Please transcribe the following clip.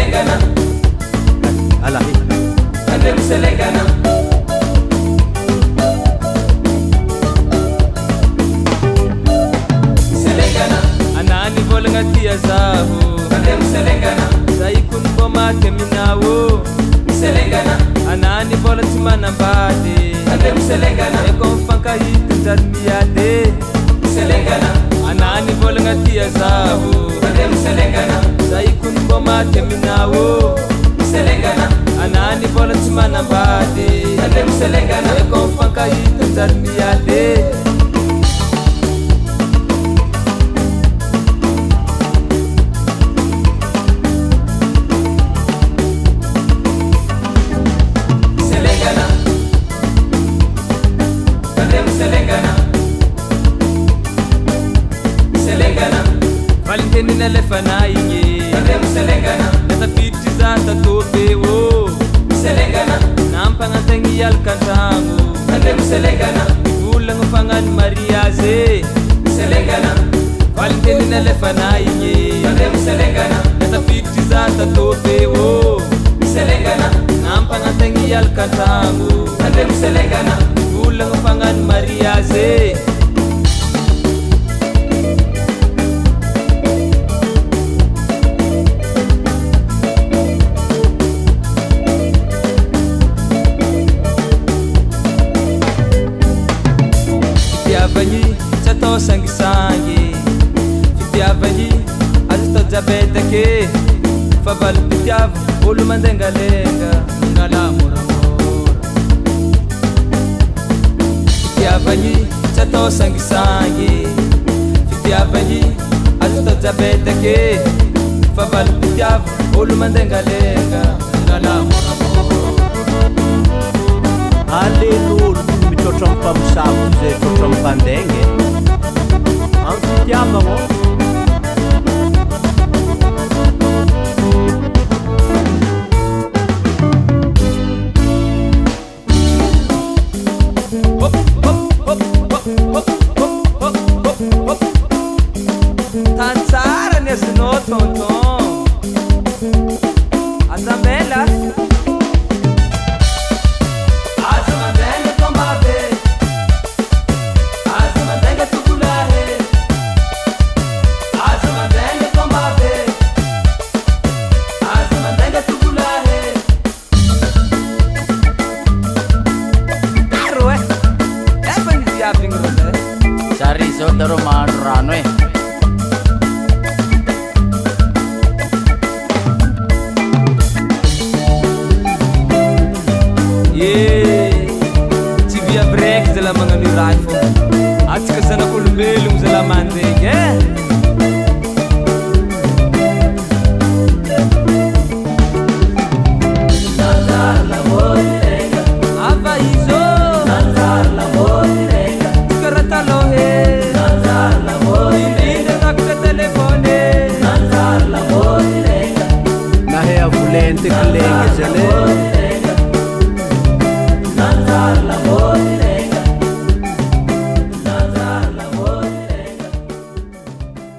selengana alahi Andem selengana Selengana Anani volanga tia zaho Andem selengana Saikun boma teminawo Selengana Anani vola timana mbade Andem selengana Ekon fanka hiti jarmiyade Selengana Anani volanga tia zaho Andem selengana Saikun boma teminawo Selengana Anani vola timana mbade Andem selengana Ekon fanka hiti jarmiyade Selengana Andem selengana Selengana Valentini na lefana inye Andem selengana Nata fiti za tatope wo Selengana Nampanga tengi alkantangu Andem selengana Ulang fangan mariaze Selengana Valentini na lefana inye Andem selengana Nata fiti za tatope wo Selengana Nampanga tengi alkantangu Andem selengana Ulang fangan mariaze Fitiavagny tsy atao sangisangy Fitiavagny azo atao jabetake Fa valy fitiava olo mandengalenga mangala moramora Fitiavagny tsy atao sangisangy Fitiavagny azo atao jabetake Fa valy fitiava olo mandengalenga mangala moramora alelolo mitrôtra mpamosavo zay trôtra mpandenge amy fitiavagno Tansara nezinao tonton Azamela Azamandenga tombabe Azamandenga tukulahe Azamandenga tombabe Azamandenga tukulahe Taro Efa ny viavigny rôle Sari zao darô mahandro rano e Tsy viavy raiky zala magnano io raha fô Atsika zanak'olombelogno zala mandegny Nanzara lamori renga Ava izo Nanzara lamori renga Karaha talohe Nanzara lamori Indrindra takatra telefone Nanzara lamori renga nahe avolente kilenge zale